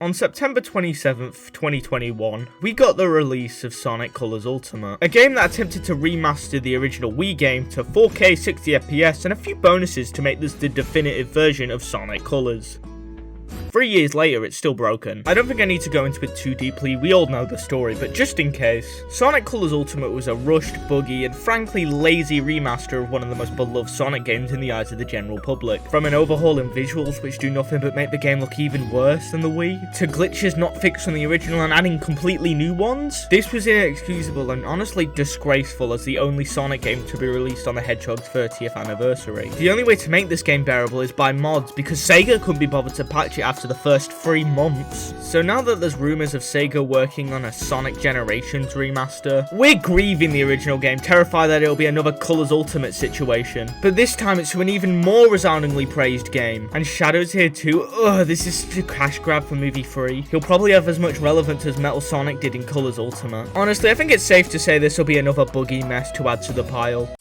On September 27th, 2021, we got the release of Sonic Colors Ultimate, a game that attempted to remaster the original Wii game to 4K 60fps and a few bonuses to make this the definitive version of Sonic Colors. 3 years later, it's still broken. I don't think I need to go into it too deeply, we all know the story, but just in case, Sonic Colors Ultimate was a rushed, buggy, and frankly lazy remaster of one of the most beloved Sonic games in the eyes of the general public. From an overhaul in visuals which do nothing but make the game look even worse than the Wii, to glitches not fixed from the original and adding completely new ones, this was inexcusable and honestly disgraceful as the only Sonic game to be released on the Hedgehog's 30th anniversary. The only way to make this game bearable is by mods, because Sega couldn't be bothered to patch it after the first 3 months. So now that there's rumors of Sega working on a Sonic Generations remaster, we're grieving the original game, terrified that it'll be another Colors Ultimate situation. But this time it's to an even more resoundingly praised game. And Shadow's here too. Ugh, this is such a cash grab for movie 3. He'll probably have as much relevance as Metal Sonic did in Colors Ultimate. Honestly, I think it's safe to say this will be another buggy mess to add to the pile.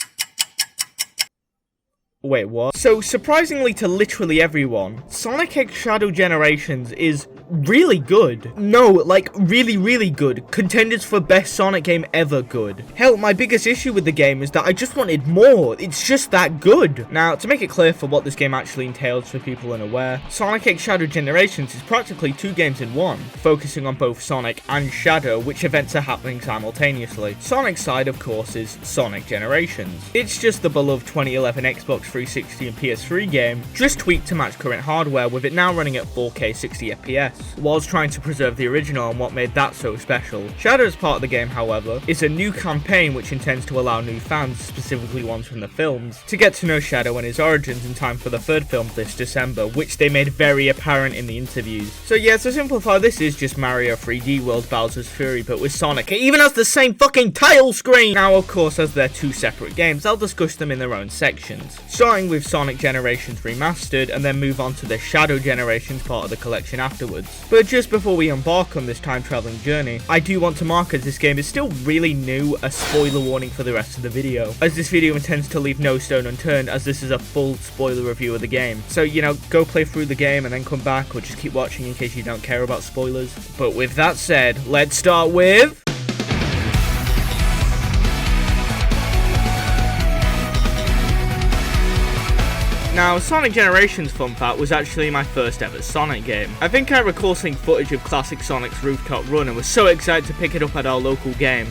Wait, what? So, surprisingly to literally everyone, Sonic X Shadow Generations is really good. No, like, really good. Contenders for best Sonic game ever good. Hell, my biggest issue with the game is that I just wanted more. It's just that good. Now, to make it clear for what this game actually entails for people unaware, Sonic X Shadow Generations is practically 2 games in one, focusing on both Sonic and Shadow, which events are happening simultaneously. Sonic's side, of course, is Sonic Generations. It's just the beloved 2011 Xbox 360 and PS3 game, just tweaked to match current hardware, with it now running at 4K 60fps, whilst trying to preserve the original and what made that so special. Shadow's part of the game, however, is a new campaign which intends to allow new fans, specifically ones from the films, to get to know Shadow and his origins in time for the 3rd film this December, which they made very apparent in the interviews. So yeah, to simplify, this is just Mario 3D World Bowser's Fury, but with Sonic. It even has the same fucking title screen! Now, of course, as they're 2 separate games, I'll discuss them in their own sections, starting with Sonic Generations Remastered, and then move on to the Shadow Generations part of the collection afterwards. But just before we embark on this time-traveling journey, I do want to mark, as this game is still really new, a spoiler warning for the rest of the video, as this video intends to leave no stone unturned, as this is a full spoiler review of the game. So, you know, go play through the game and then come back, or just keep watching in case you don't care about spoilers. But with that said, let's start with... Now, Sonic Generations, fun fact, was actually my first ever Sonic game. I think I recall seeing footage of classic Sonic's rooftop run and was so excited to pick it up at our local game.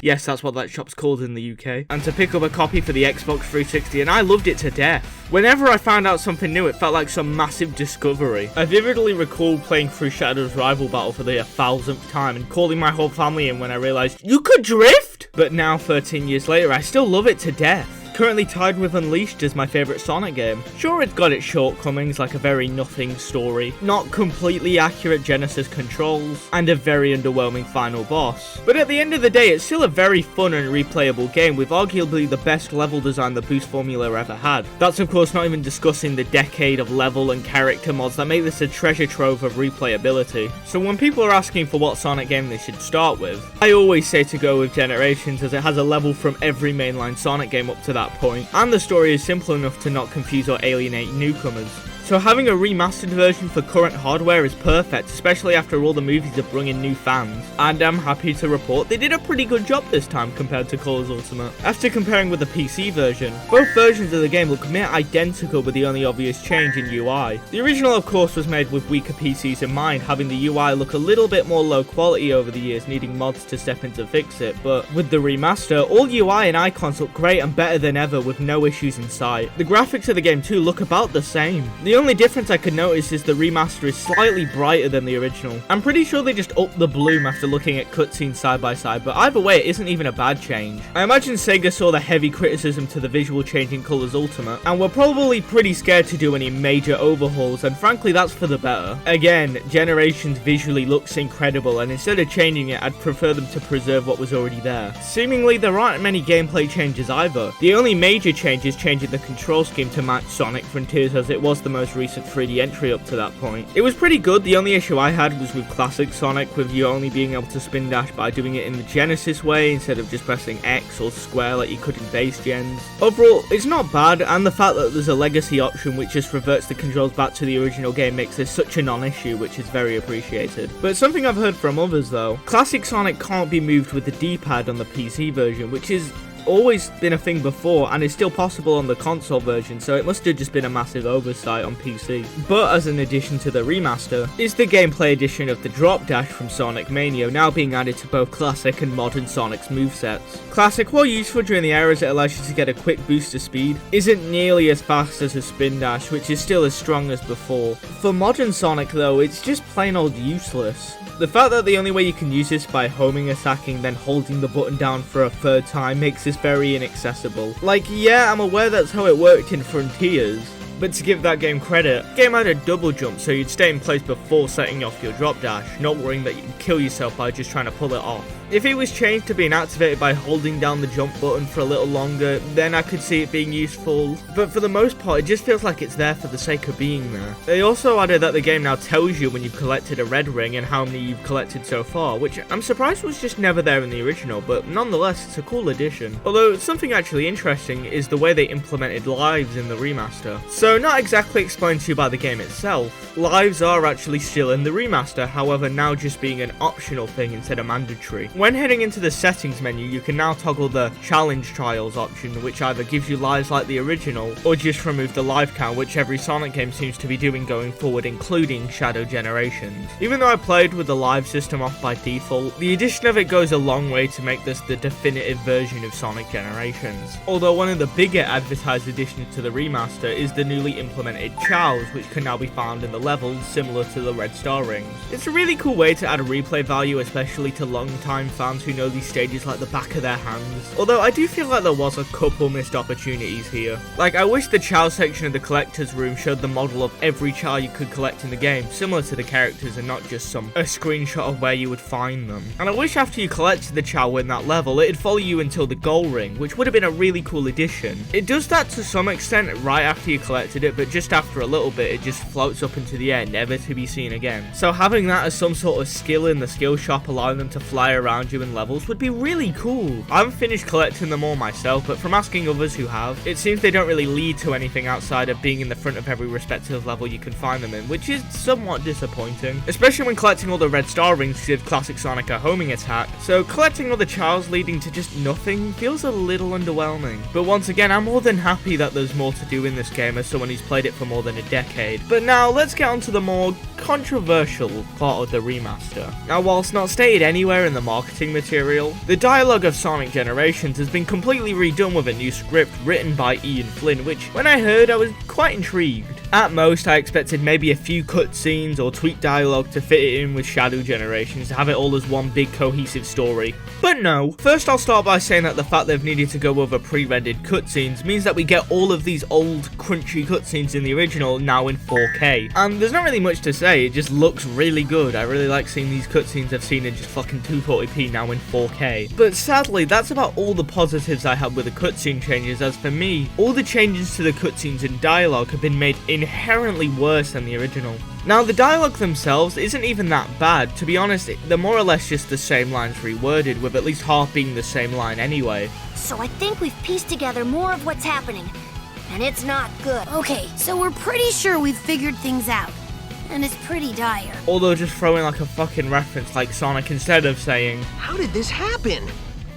Yes, that's what that shop's called in the UK. And to pick up a copy for the Xbox 360, and I loved it to death. Whenever I found out something new, it felt like some massive discovery. I vividly recall playing through Shadow's rival battle for the 1000th time and calling my whole family in when I realised, you could drift? But now, 13 years later, I still love it to death. Currently tied with Unleashed as my favourite Sonic game. Sure, it's got its shortcomings, like a very nothing story, not completely accurate Genesis controls, and a very underwhelming final boss. But at the end of the day, it's still a very fun and replayable game with arguably the best level design the Boost formula ever had. That's of course not even discussing the decade of level and character mods that make this a treasure trove of replayability. So when people are asking for what Sonic game they should start with, I always say to go with Generations, as it has a level from every mainline Sonic game up to that point, and the story is simple enough to not confuse or alienate newcomers. So having a remastered version for current hardware is perfect, especially after all the movies have brought in new fans. And I'm happy to report they did a pretty good job this time compared to Colors Ultimate. After comparing with the PC version, both versions of the game look near identical with the only obvious change in UI. The original of course was made with weaker PCs in mind, having the UI look a little bit more low quality over the years, needing mods to step in to fix it, but with the remaster, all UI and icons look great and better than ever with no issues in sight. The graphics of the game too look about the same. The only difference I could notice is the remaster is slightly brighter than the original. I'm pretty sure they just upped the bloom after looking at cutscenes side by side, but either way it isn't even a bad change. I imagine Sega saw the heavy criticism to the visual change in Colors Ultimate, and were probably pretty scared to do any major overhauls, and frankly that's for the better. Again, Generations visually looks incredible, and instead of changing it, I'd prefer them to preserve what was already there. Seemingly there aren't many gameplay changes either. The only major change is changing the control scheme to match Sonic Frontiers, as it was the most most recent 3D entry up to that point. It was pretty good. The only issue I had was with classic Sonic, with you only being able to spin dash by doing it in the Genesis way instead of just pressing X or square like you could in base gens. Overall, it's not bad, and the fact that there's a legacy option which just reverts the controls back to the original game makes this such a non-issue, which is very appreciated. But something I've heard from others though, classic Sonic can't be moved with the D-pad on the PC version, which is always been a thing before and is still possible on the console version, so it must have just been a massive oversight on PC. But as an addition to the remaster, is the gameplay addition of the drop dash from Sonic Mania, now being added to both classic and modern Sonic's movesets. Classic, while useful during the era as it allows you to get a quick boost of speed, isn't nearly as fast as a spin dash, which is still as strong as before. For modern Sonic though, it's just plain old useless. The fact that the only way you can use this by homing attacking then holding the button down for a third time makes this very inaccessible. Like, yeah, I'm aware that's how it worked in Frontiers, but to give that game credit, the game had a double jump so you'd stay in place before setting off your drop dash, not worrying that you'd kill yourself by just trying to pull it off. If it was changed to being activated by holding down the jump button for a little longer, then I could see it being useful, but for the most part it just feels like it's there for the sake of being there. They also added that the game now tells you when you've collected a red ring and how many you've collected so far, which I'm surprised was just never there in the original, but nonetheless it's a cool addition. Although something actually interesting is the way they implemented lives in the remaster. So not exactly explained to you by the game itself, lives are actually still in the remaster, however now just being an optional thing instead of mandatory. When heading into the settings menu, you can now toggle the challenge trials option, which either gives you lives like the original, or just remove the life count, which every Sonic game seems to be doing going forward, including Shadow Generations. Even though I played with the live system off by default, the addition of it goes a long way to make this the definitive version of Sonic Generations. Although one of the bigger advertised additions to the remaster is the newly implemented chows, which can now be found in the levels similar to the red star rings. It's a really cool way to add a replay value, especially to long-time fans who know these stages like the back of their hands. Although I do feel like there was a couple missed opportunities here. Like, I wish the chow section of the collector's room showed the model of every chow you could collect in the game, similar to the characters and not just a screenshot of where you would find them. And I wish after you collected the chow in that level, it'd follow you until the goal ring, which would have been a really cool addition. It does that to some extent right after you collected it, but just after a little bit it just floats up into the air, never to be seen again. So having that as some sort of skill in the skill shop, allowing them to fly around you in levels, would be really cool. I haven't finished collecting them all myself, but from asking others who have, it seems they don't really lead to anything outside of being in the front of every respective level you can find them in, which is somewhat disappointing, especially when collecting all the red star rings to give classic Sonic a homing attack. So collecting all the chows leading to just nothing feels a little underwhelming. But once again, I'm more than happy that there's more to do in this game as someone who's played it for more than a decade. But now let's get on to the more controversial part of the remaster. Now, whilst not stated anywhere in the marketing material, the dialogue of Sonic Generations has been completely redone with a new script written by Ian Flynn, which when I heard I was quite intrigued. At most, I expected maybe a few cutscenes or tweaked dialogue to fit it in with Shadow Generations to have it all as one big cohesive story. But no. First, I'll start by saying that the fact they've needed to go over pre-rendered cutscenes means that we get all of these old crunchy cutscenes in the original now in 4K. And there's not really much to say, it just looks really good. I really like seeing these cutscenes I've seen in just fucking 240p now in 4K. But sadly, that's about all the positives I have with the cutscene changes, as for me, all the changes to the cutscenes and dialogue have been made inherently worse than the original. Now, the dialogue themselves isn't even that bad. To be honest, they're more or less just the same lines reworded, with at least half being the same line anyway. So I think we've pieced together more of what's happening, and it's not good. Okay, so we're pretty sure we've figured things out, and it's pretty dire. Although just throwing like a fucking reference like Sonic, instead of saying, "How did this happen?"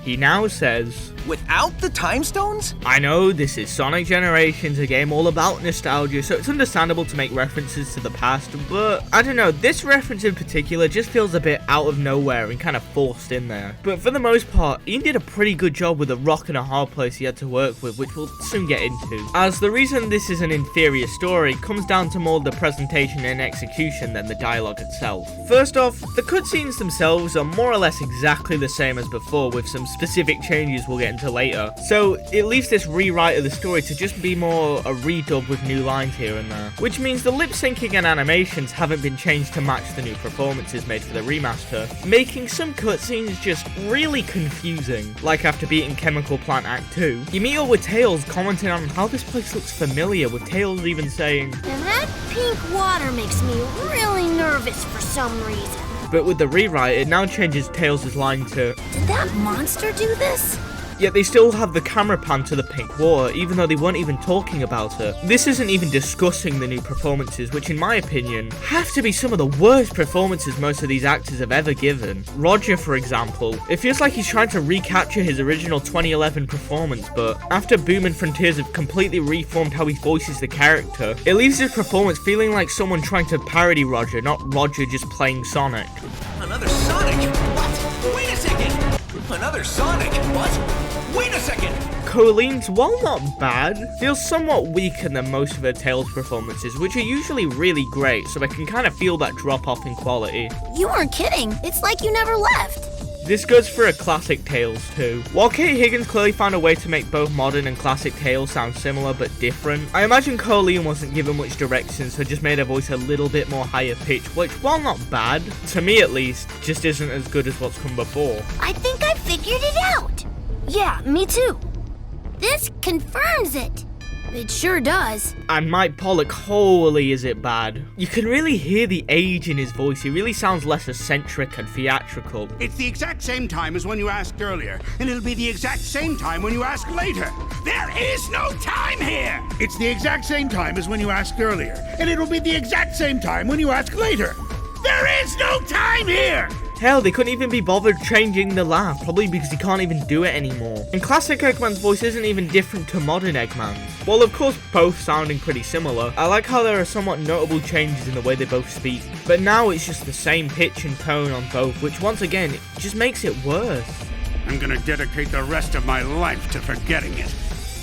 he now says, "Without the time stones?" I know this is Sonic Generations, a game all about nostalgia, so it's understandable to make references to the past, but I don't know, this reference in particular just feels a bit out of nowhere and kind of forced in there. But for the most part, Ian did a pretty good job with a rock and a hard place he had to work with, which we'll soon get into. As the reason this is an inferior story comes down to more the presentation and execution than the dialogue itself. First off, the cutscenes themselves are more or less exactly the same as before, with some specific changes we'll get into later. So it leaves this rewrite of the story to just be more a redub with new lines here and there. Which means the lip syncing and animations haven't been changed to match the new performances made for the remaster, making some cutscenes just really confusing. Like after beating Chemical Plant Act 2, you meet up with Tails commenting on how this place looks familiar, with Tails even saying, And that pink water makes me really nervous for some reason. but with the rewrite, it now changes Tails' line to, Did that monster do this? yet they still have the camera pan to the pink water, even though they weren't even talking about it. This isn't even discussing the new performances, which in my opinion, have to be some of the worst performances most of these actors have ever given. Roger, for example, it feels like he's trying to recapture his original 2011 performance, but after Boom and Frontiers have completely reformed how he voices the character, it leaves his performance feeling like someone trying to parody Roger, not Roger just playing Sonic. Another Sonic? What? Wait a second! Another Sonic? What? Wait a second! Colleen's, while not bad, feels somewhat weaker than most of her Tails performances, which are usually really great, so I can kind of feel that drop off in quality. You weren't kidding. It's like you never left. This goes for a classic Tails too. While Kate Higgins clearly found a way to make both modern and classic Tails sound similar but different, I imagine Colleen wasn't given much direction, so just made her voice a little bit more higher pitched, which, while not bad, to me at least, just isn't as good as what's come before. I think I figured it out. Yeah, me too. This confirms it. It sure does. And Mike Pollock, holy is it bad. You can really hear the age in his voice. He really sounds less eccentric and theatrical. It's the exact same time as when you asked earlier, and it'll be the exact same time when you ask later. There is no time here! It's the exact same time as when you asked earlier, and it'll be the exact same time when you ask later. There is no time here! Hell, they couldn't even be bothered changing the laugh, probably because he can't even do it anymore. And classic Eggman's voice isn't even different to modern Eggman's. While of course both sounding pretty similar, I like how there are somewhat notable changes in the way they both speak. But now it's just the same pitch and tone on both, which once again, it just makes it worse. I'm gonna dedicate the rest of my life to forgetting it.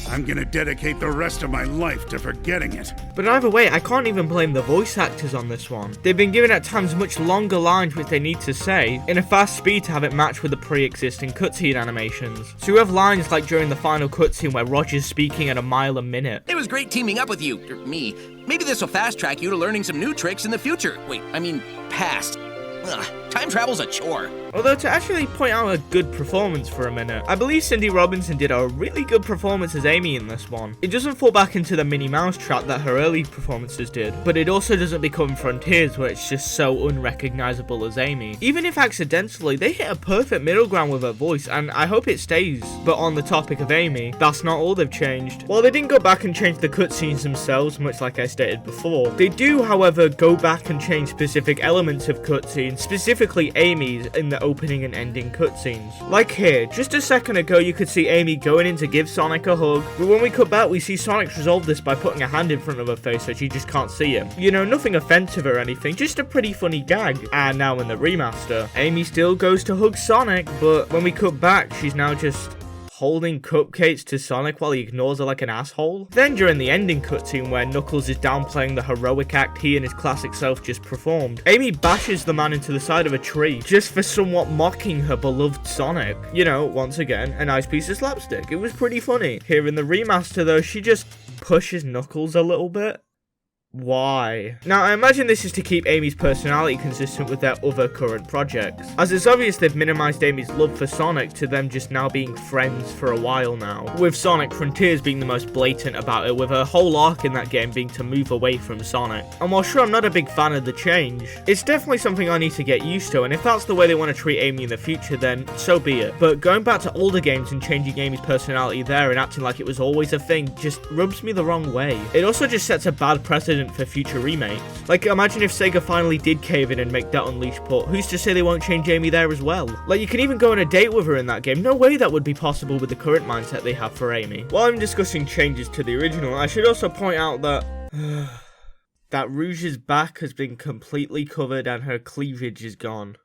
I'm gonna dedicate the rest of my life to forgetting it. But either way, I can't even blame the voice actors on this one. They've been given at times much longer lines which they need to say, in a fast speed to have it match with the pre-existing cutscene animations. So you have lines like during the final cutscene where Roger's speaking at a mile a minute. It was great teaming up with you, or me. Maybe this will fast track you to learning some new tricks in the future. Wait, I mean, past. Ugh, time travel's a chore. Although to actually point out a good performance for a minute, I believe Cindy Robinson did a really good performance as Amy in this one. It doesn't fall back into the Minnie Mouse trap that her early performances did, but it also doesn't become Frontiers where it's just so unrecognizable as Amy. Even if accidentally, they hit a perfect middle ground with her voice, and I hope it stays. But on the topic of Amy, that's not all they've changed. While they didn't go back and change the cutscenes themselves, much like I stated before, they do, however, go back and change specific elements of cutscenes, specifically Amy's, in the opening and ending cutscenes. Like here, just a second ago you could see Amy going in to give Sonic a hug, but when we cut back we see Sonic resolve this by putting a hand in front of her face so she just can't see him. You know, nothing offensive or anything, just a pretty funny gag. And now in the remaster, Amy still goes to hug Sonic, but when we cut back she's now just holding cupcakes to Sonic while he ignores her like an asshole. Then during the ending cutscene where Knuckles is downplaying the heroic act he and his classic self just performed, Amy bashes the man into the side of a tree just for somewhat mocking her beloved Sonic. You know, once again, a nice piece of slapstick. It was pretty funny. Here in the remaster though, she just pushes Knuckles a little bit. Why? Now, I imagine this is to keep Amy's personality consistent with their other current projects, as it's obvious they've minimized Amy's love for Sonic to them just now being friends for a while now, with Sonic Frontiers being the most blatant about it, with her whole arc in that game being to move away from Sonic. And while sure I'm not a big fan of the change, it's definitely something I need to get used to, and if that's the way they want to treat Amy in the future, then so be it. But going back to older games and changing Amy's personality there and acting like it was always a thing just rubs me the wrong way. It also just sets a bad precedent for future remakes. Like, imagine if Sega finally did cave in and make that Unleashed port. Who's to say they won't change Amy there as well? Like, you can even go on a date with her in that game. No way that would be possible with the current mindset they have for Amy. While I'm discussing changes to the original, I should also point out that that Rouge's back has been completely covered and her cleavage is gone.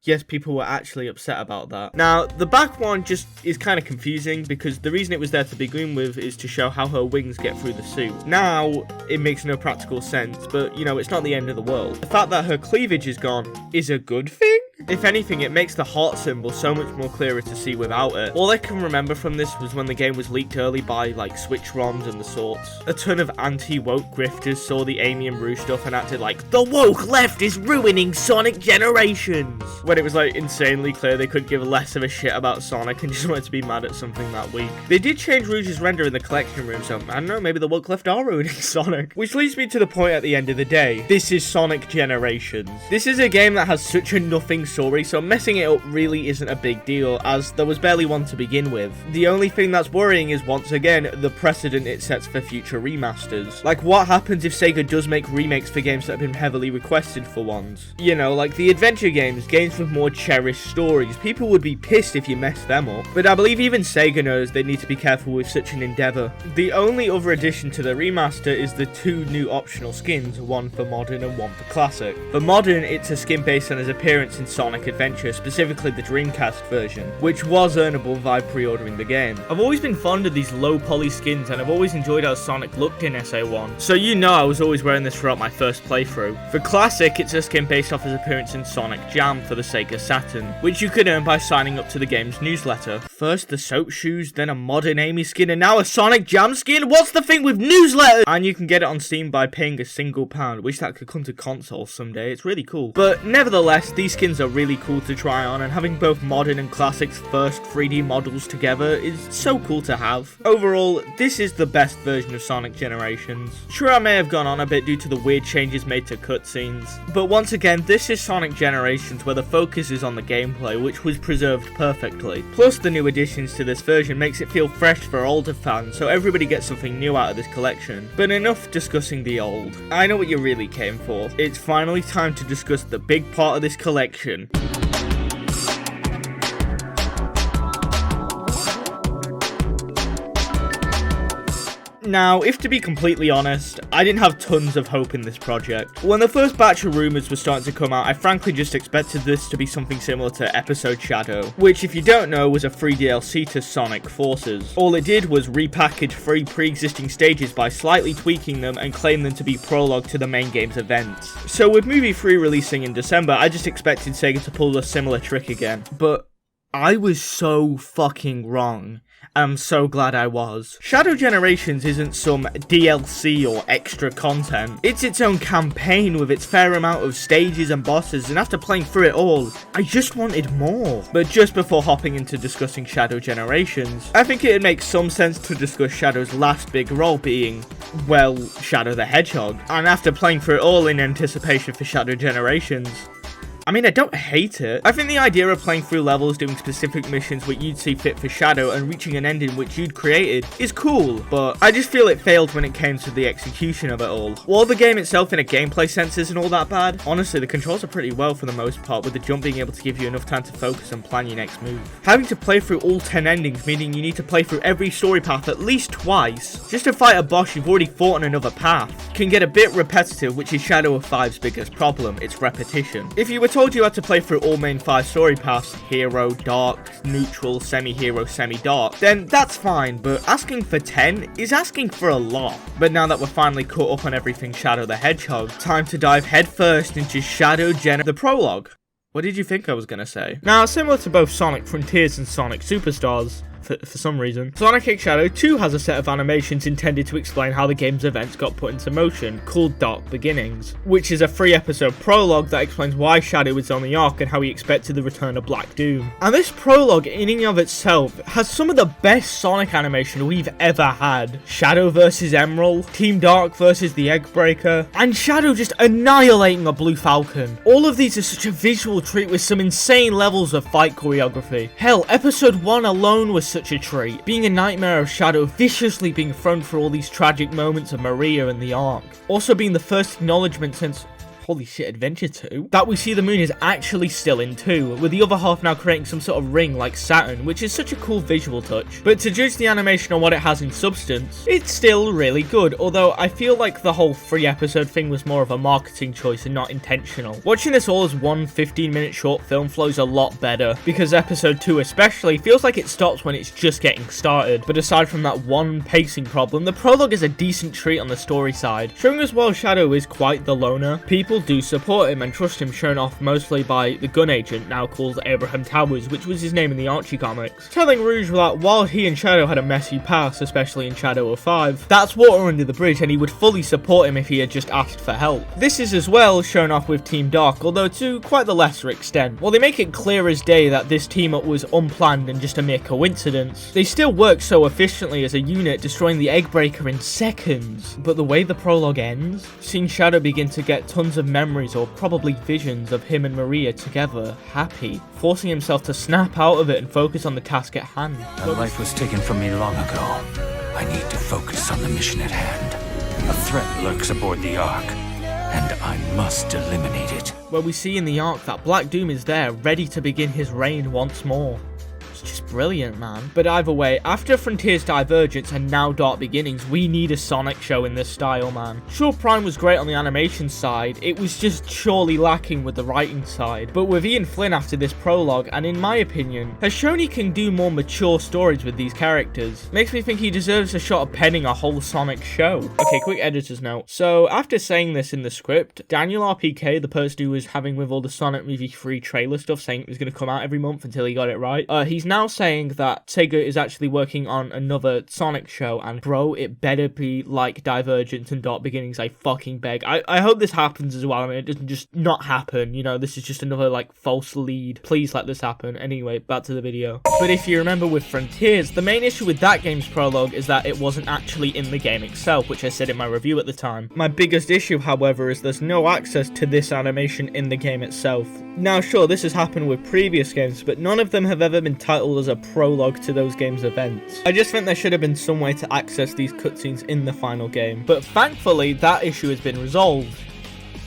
Yes, people were actually upset about that. Now, the back one just is kind of confusing because the reason it was there to begin with is to show how her wings get through the suit. Now, it makes no practical sense, but, you know, it's not the end of the world. The fact that her cleavage is gone is a good thing? If anything, it makes the heart symbol so much more clearer to see without it. All I can remember from this was when the game was leaked early by like Switch ROMs and the sorts. A ton of anti-woke grifters saw the Amy and Rue stuff and acted like, the woke left is ruining Sonic Generations! When it was like insanely clear they could give less of a shit about Sonic and just wanted to be mad at something that week. They did change Rouge's render in the collection room, so I don't know, maybe the woke left are ruining Sonic. Which leads me to the point at the end of the day. This is Sonic Generations. This is a game that has such a nothing story, so messing it up really isn't a big deal, as there was barely one to begin with. The only thing that's worrying is, once again, the precedent it sets for future remasters. Like, what happens if Sega does make remakes for games that have been heavily requested for ones? You know, like the adventure games, games with more cherished stories. People would be pissed if you messed them up. But I believe even Sega knows they need to be careful with such an endeavour. The only other addition to the remaster is the 2 new optional skins, one for Modern and one for Classic. For Modern, it's a skin based on his appearance in Sonic Adventure, specifically the Dreamcast version, which was earnable by pre-ordering the game. I've always been fond of these low poly skins, and I've always enjoyed how Sonic looked in SA1, so you know I was always wearing this throughout my first playthrough. For Classic, it's a skin based off his appearance in Sonic Jam for the Sega Saturn, which you could earn by signing up to the game's newsletter. First the soap shoes, then a Modern Amy skin, and now a Sonic Jam skin? What's the thing with newsletters? And you can get it on Steam by paying a single £1. Wish that could come to consoles someday, it's really cool. But nevertheless, these skins are really cool to try on, and having both Modern and Classic's first 3D models together is so cool to have. Overall, this is the best version of Sonic Generations. Sure, I may have gone on a bit due to the weird changes made to cutscenes, but once again, this is Sonic Generations where the focus is on the gameplay, which was preserved perfectly. Plus, the new additions to this version makes it feel fresh for older fans, so everybody gets something new out of this collection. But enough discussing the old. I know what you really came for. It's finally time to discuss the big part of this collection. Now, if to be completely honest, I didn't have tons of hope in this project. When the first batch of rumours was starting to come out, I frankly just expected this to be something similar to Episode Shadow, which, if you don't know, was a free DLC to Sonic Forces. All it did was repackage 3 pre-existing stages by slightly tweaking them and claim them to be prologue to the main game's events. So with Movie 3 releasing in December, I just expected Sega to pull a similar trick again. But I was so fucking wrong. I'm so glad I was. Shadow Generations isn't some DLC or extra content. It's its own campaign with its fair amount of stages and bosses, and after playing through it all, I just wanted more. But just before hopping into discussing Shadow Generations, I think it'd make some sense to discuss Shadow's last big role being, well, Shadow the Hedgehog. And after playing through it all in anticipation for Shadow Generations, I mean, I don't hate it. I think the idea of playing through levels, doing specific missions which you'd see fit for Shadow, and reaching an ending which you'd created is cool, but I just feel it failed when it came to the execution of it all. While the game itself in a gameplay sense isn't all that bad, honestly the controls are pretty well for the most part, with the jump being able to give you enough time to focus and plan your next move. Having to play through all 10 endings, meaning you need to play through every story path at least twice, just to fight a boss you've already fought on another path, can get a bit repetitive, which is Shadow of 5's biggest problem, its repetition. If you were told you had to play through all main 5 story paths, hero, dark, neutral, semi-hero, semi-dark, then that's fine, but asking for 10 is asking for a lot. But now that we're finally caught up on everything Shadow the Hedgehog, time to dive headfirst into Shadow the prologue. What did you think I was gonna say? Now, similar to both Sonic Frontiers and Sonic Superstars, for some reason, Sonic X Shadow 2 has a set of animations intended to explain how the game's events got put into motion, called Dark Beginnings, which is a 3-episode prologue that explains why Shadow is on the Ark and how he expected the return of Black Doom. And this prologue in and of itself has some of the best Sonic animation we've ever had. Shadow versus Emerald, Team Dark versus the Eggbreaker, and Shadow just annihilating a Blue Falcon. All of these are such a visual treat with some insane levels of fight choreography. Hell, episode 1 alone was such a treat, being a nightmare of Shadow viciously being thrown through all these tragic moments of Maria and the Ark. Also being the first acknowledgement since holy shit, Adventure 2, that we see the moon is actually still in 2, with the other half now creating some sort of ring like Saturn, which is such a cool visual touch. But to judge the animation on what it has in substance, it's still really good, although I feel like the whole 3-episode thing was more of a marketing choice and not intentional. Watching this all as one 15-minute short film flows a lot better, because episode 2 especially feels like it stops when it's just getting started. But aside from that one pacing problem, the prologue is a decent treat on the story side, showing us while Shadow is quite the loner, people do support him and trust him, shown off mostly by the gun agent, now called Abraham Towers, which was his name in the Archie comics, telling Rouge that while he and Shadow had a messy past, especially in Shadow 05, that's water under the bridge and he would fully support him if he had just asked for help. This is as well shown off with Team Dark, although to quite the lesser extent. While they make it clear as day that this team up was unplanned and just a mere coincidence, they still work so efficiently as a unit, destroying the Eggbreaker in seconds. But the way the prologue ends, seeing Shadow begin to get tons of memories or probably visions of him and Maria together, happy, forcing himself to snap out of it and focus on the task at hand. My life was taken from me long ago. I need to focus on the mission at hand. A threat lurks aboard the Ark, and I must eliminate it. Where we see in the Ark that Black Doom is there, ready to begin his reign once more. Just brilliant, man. But either way, after Frontier's Divergence and now Dark Beginnings, we need a Sonic show in this style, man. Sure, Prime was great on the animation side, it was just surely lacking with the writing side. But with Ian Flynn after this prologue, and in my opinion, has shown he can do more mature stories with these characters. Makes me think he deserves a shot of penning a whole Sonic show. Okay, quick editor's note. So, after saying this in the script, Daniel RPK, the person who was having with all the Sonic Movie 3 trailer stuff, saying it was going to come out every month until he got it right, he's now saying that Sega is actually working on another Sonic show, and bro, it better be like Divergence and Dark Beginnings, I fucking beg. I hope this happens as well. I mean, it doesn't just not happen, you know, this is just another like false lead. Please let this happen. Anyway, back to the video. But if you remember with Frontiers, the main issue with that game's prologue is that it wasn't actually in the game itself, which I said in my review at the time. My biggest issue, however, is there's no access to this animation in the game itself. Now sure, this has happened with previous games, but none of them have ever been titled as a prologue to those games' events. I just think there should have been some way to access these cutscenes in the final game, but thankfully that issue has been resolved.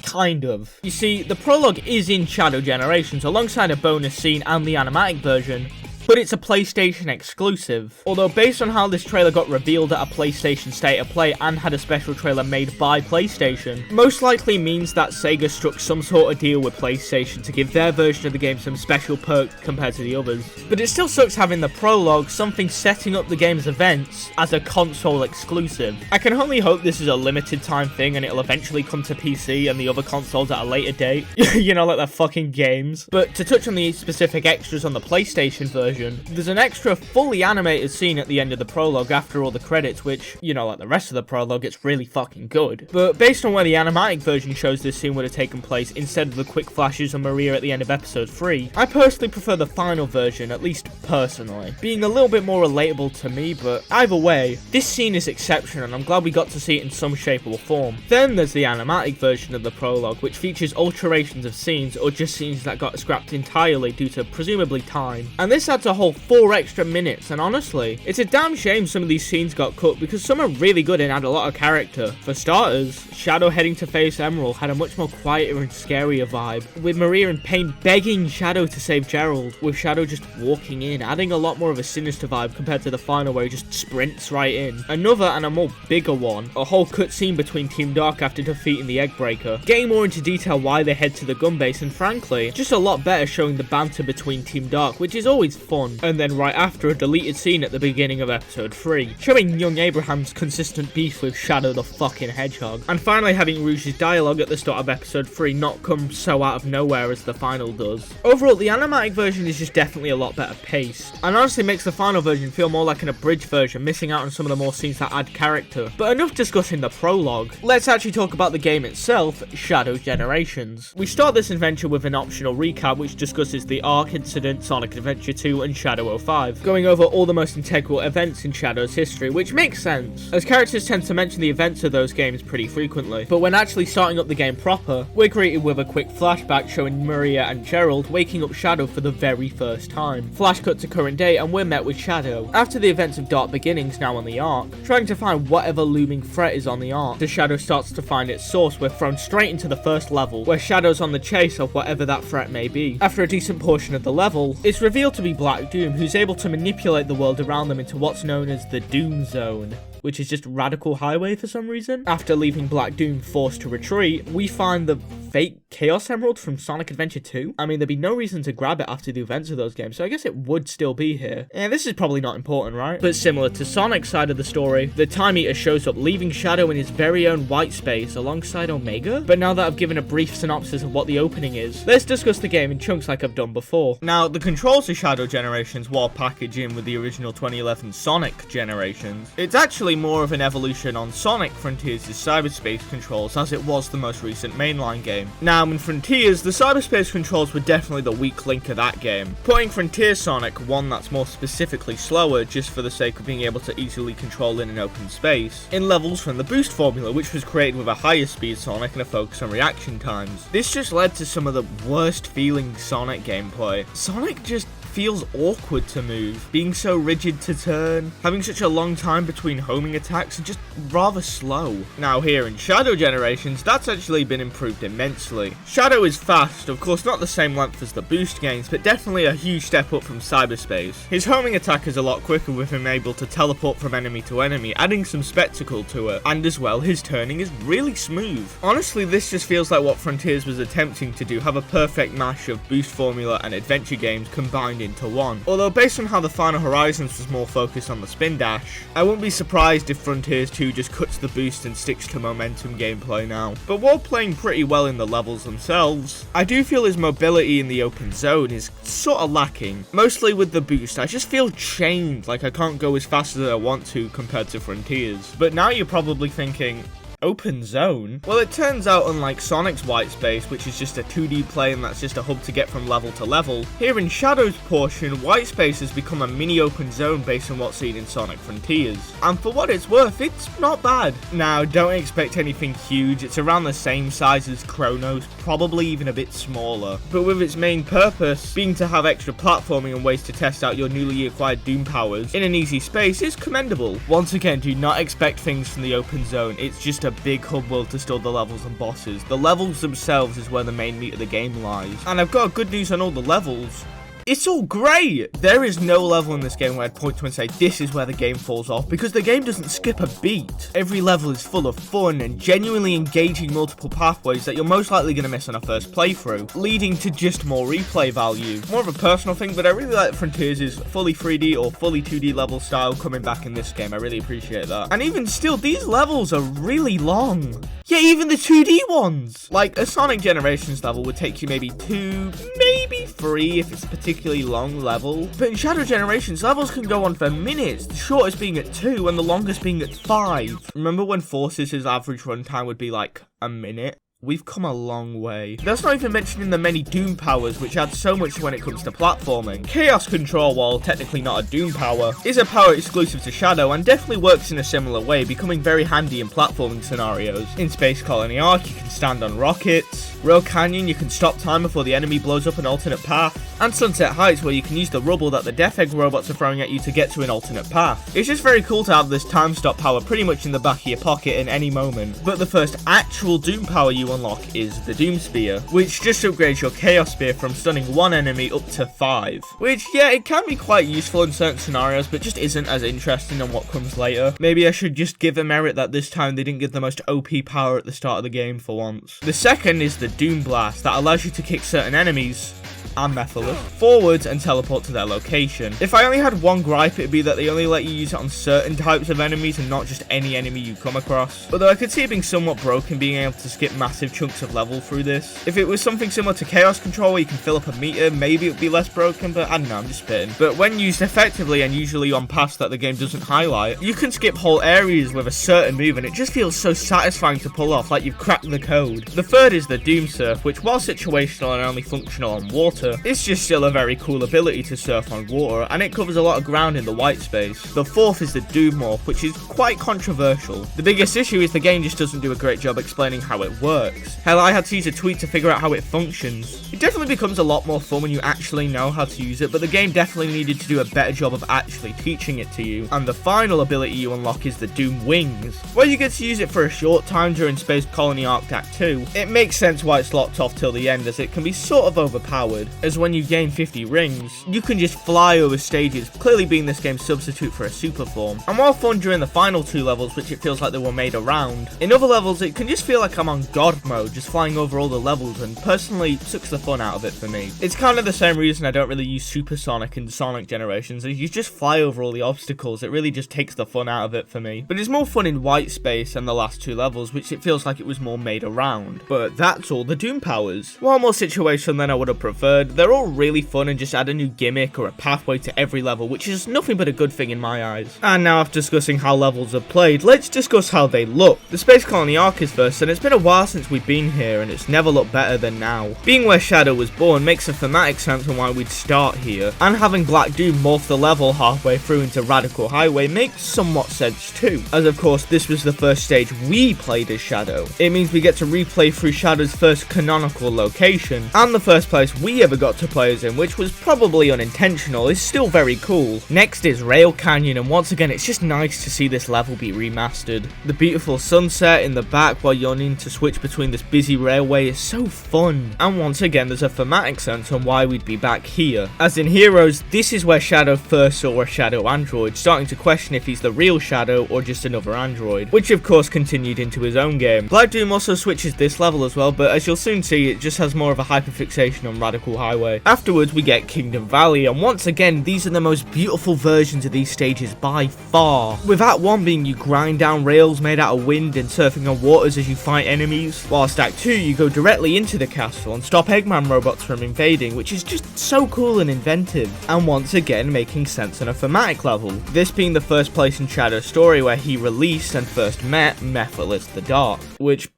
Kind of. You see, the prologue is in Shadow Generations alongside a bonus scene and the animatic version, but it's a PlayStation exclusive. Although based on how this trailer got revealed at a PlayStation State of Play and had a special trailer made by PlayStation, most likely means that Sega struck some sort of deal with PlayStation to give their version of the game some special perk compared to the others. But it still sucks having the prologue, something setting up the game's events, as a console exclusive. I can only hope this is a limited time thing and it'll eventually come to PC and the other consoles at a later date. You know, like the fucking games. But to touch on the specific extras on the PlayStation version, there's an extra fully animated scene at the end of the prologue after all the credits, which, you know, like the rest of the prologue, it's really fucking good. But based on where the animatic version shows this scene would have taken place instead of the quick flashes of Maria at the end of episode 3, I personally prefer the final version, at least personally, being a little bit more relatable to me, but either way, this scene is exceptional and I'm glad we got to see it in some shape or form. Then there's the animatic version of the prologue, which features alterations of scenes or just scenes that got scrapped entirely due to presumably time. And this adds a whole 4 extra minutes, and honestly, it's a damn shame some of these scenes got cut because some are really good and add a lot of character. For starters, Shadow heading to face Emerald had a much more quieter and scarier vibe, with Maria in pain begging Shadow to save Gerald, with Shadow just walking in, adding a lot more of a sinister vibe compared to the final where he just sprints right in. Another and a more bigger one, a whole cutscene between Team Dark after defeating the Eggbreaker, getting more into detail why they head to the gun base, and frankly, just a lot better showing the banter between Team Dark, which is always fun. And then right after, a deleted scene at the beginning of episode 3, showing young Abraham's consistent beef with Shadow the fucking Hedgehog, and finally having Rouge's dialogue at the start of episode 3 not come so out of nowhere as the final does. Overall, the animatic version is just definitely a lot better paced, and honestly makes the final version feel more like an abridged version, missing out on some of the more scenes that add character. But enough discussing the prologue, let's actually talk about the game itself, Shadow Generations. We start this adventure with an optional recap which discusses the Ark incident, Sonic Adventure 2 and Shadow 05, going over all the most integral events in Shadow's history, which makes sense, as characters tend to mention the events of those games pretty frequently. But when actually starting up the game proper, we're greeted with a quick flashback showing Maria and Gerald waking up Shadow for the very first time. Flash cut to current day and we're met with Shadow, after the events of Dark Beginnings now on the Ark, trying to find whatever looming threat is on the Ark. As Shadow starts to find its source, we're thrown straight into the first level, where Shadow's on the chase of whatever that threat may be. After a decent portion of the level, it's revealed to be Black Doom, who's able to manipulate the world around them into what's known as the Doom Zone, which is just Radical Highway for some reason. After leaving Black Doom forced to retreat, we find the fake Chaos Emerald from Sonic Adventure 2? I mean, there'd be no reason to grab it after the events of those games, so I guess it would still be here. And this is probably not important, right? But similar to Sonic's side of the story, the Time Eater shows up, leaving Shadow in his very own white space alongside Omega. But now that I've given a brief synopsis of what the opening is, let's discuss the game in chunks like I've done before. Now, the controls of Shadow Generations, while packaged in with the original 2011 Sonic Generations, it's actually more of an evolution on Sonic Frontiers' cyberspace controls, as it was the most recent mainline game. Now, in Frontiers, the cyberspace controls were definitely the weak link of that game, putting Frontier Sonic one that's more specifically slower just for the sake of being able to easily control in an open space, in levels from the boost formula, which was created with a higher speed Sonic and a focus on reaction times. This just led to some of the worst feeling Sonic gameplay. Sonic just feels awkward to move, being so rigid to turn, having such a long time between homing attacks, and just rather slow. Now here in Shadow Generations, that's actually been improved immensely. Shadow is fast, of course not the same length as the boost games, but definitely a huge step up from cyberspace. His homing attack is a lot quicker, with him able to teleport from enemy to enemy, adding some spectacle to it, and as well, his turning is really smooth. Honestly, this just feels like what Frontiers was attempting to do, have a perfect mash of boost formula and adventure games combined into one. Although based on how the Final Horizons was more focused on the spin dash, I wouldn't be surprised if Frontiers 2 just cuts the boost and sticks to momentum gameplay now. But while playing pretty well in the levels themselves, I do feel his mobility in the open zone is sort of lacking. Mostly with the boost, I just feel chained, like I can't go as fast as I want to compared to Frontiers. But now you're probably thinking, open zone? Well, it turns out, unlike Sonic's white space, which is just a 2D plane that's just a hub to get from level to level, here in Shadow's portion, white space has become a mini open zone based on what's seen in Sonic Frontiers. And for what it's worth, it's not bad. Now, don't expect anything huge, it's around the same size as Chronos, probably even a bit smaller. But with its main purpose being to have extra platforming and ways to test out your newly acquired Doom powers in an easy space is commendable. Once again, do not expect things from the open zone, it's just a big hub world to store the levels and bosses. The levels themselves is where the main meat of the game lies. And I've got good news on all the levels. It's all great! There is no level in this game where I'd point to and say this is where the game falls off, because the game doesn't skip a beat. Every level is full of fun and genuinely engaging multiple pathways that you're most likely going to miss on a first playthrough, leading to just more replay value. More of a personal thing, but I really like Frontiers' fully 3D or fully 2D level style coming back in this game. I really appreciate that. And even still, these levels are really long. Yeah, even the 2D ones! Like, a Sonic Generations level would take you maybe 2, maybe 3 if it's a particularly long level. But in Shadow Generations, levels can go on for minutes, the shortest being at 2 and the longest being at 5. Remember when Forces' average runtime would be like a minute? We've come a long way. That's not even mentioning the many Doom powers, which add so much when it comes to platforming. Chaos Control, while technically not a Doom power, is a power exclusive to Shadow and definitely works in a similar way, becoming very handy in platforming scenarios. In Space Colony Arc, you can stand on rockets. Rail Canyon, you can stop time before the enemy blows up an alternate path. And Sunset Heights, where you can use the rubble that the Death Egg robots are throwing at you to get to an alternate path. It's just very cool to have this time stop power pretty much in the back of your pocket at any moment. But the first actual Doom power you unlock is the Doom Spear, which just upgrades your Chaos Spear from stunning one enemy up to 5. Which, yeah, it can be quite useful in certain scenarios, but just isn't as interesting on what comes later. Maybe I should just give a merit that this time they didn't give the most OP power at the start of the game for once. The second is the Doom Blast, that allows you to kick certain enemies and Methodist forwards and teleport to their location. If I only had one gripe, it'd be that they only let you use it on certain types of enemies and not just any enemy you come across. Although I could see it being somewhat broken, being able to skip massive chunks of level through this. If it was something similar to Chaos Control where you can fill up a meter, maybe it would be less broken, but I don't know, I'm just spitting. But when used effectively and usually on paths that the game doesn't highlight, you can skip whole areas with a certain move and it just feels so satisfying to pull off, like you've cracked the code. The third is the Doom Surf, which while situational and only functional on water, it's just still a very cool ability to surf on water, and it covers a lot of ground in the white space. The fourth is the Doom Morph, which is quite controversial. The biggest issue is the game just doesn't do a great job explaining how it works. Hell, I had to use a tweet to figure out how it functions. It definitely becomes a lot more fun when you actually know how to use it, but the game definitely needed to do a better job of actually teaching it to you. And the final ability you unlock is the Doom Wings, where you get to use it for a short time during Space Colony Arc Act 2. It makes sense why it's locked off till the end, as it can be sort of overpowered. weird, as when you gain 50 rings, you can just fly over stages, clearly being this game's substitute for a super form. And while fun during the final 2 levels, which it feels like they were made around, in other levels it can just feel like I'm on God mode, just flying over all the levels, and personally sucks the fun out of it for me. It's kind of the same reason I don't really use Super Sonic in Sonic Generations, as you just fly over all the obstacles, it really just takes the fun out of it for me. But it's more fun in White Space and the last 2 levels, which it feels like it was more made around. But that's all the Doom powers. While more situational than I would have preferred, they're all really fun and just add a new gimmick or a pathway to every level, which is nothing but a good thing in my eyes. And now after discussing how levels are played, let's discuss how they look. The Space Colony Arc is first, and it's been a while since we've been here, and it's never looked better than now. Being where Shadow was born makes a thematic sense on why we'd start here, and having Black Doom morph the level halfway through into Radical Highway makes somewhat sense too, as of course this was the first stage we played as Shadow. It means we get to replay through Shadow's first canonical location, and the first place we ever got to play as in, which was probably unintentional, is still very cool. Next is Rail Canyon, and once again it's just nice to see this level be remastered. The beautiful sunset in the back while you're needing to switch between this busy railway is so fun, and once again there's a thematic sense on why we'd be back here. As in Heroes, this is where Shadow first saw a Shadow android, starting to question if he's the real Shadow or just another android, which of course continued into his own game. Black Doom also switches this level as well, but as you'll soon see, it just has more of a hyperfixation on Radical Highway. Afterwards we get Kingdom Valley, and once again these are the most beautiful versions of these stages by far, with Act 1 being you grind down rails made out of wind and surfing on waters as you fight enemies, whilst Act 2 you go directly into the castle and stop Eggman robots from invading, which is just so cool and inventive, and once again making sense on a thematic level, this being the first place in Shadow's story where he released and first met Mephiles the Dark, which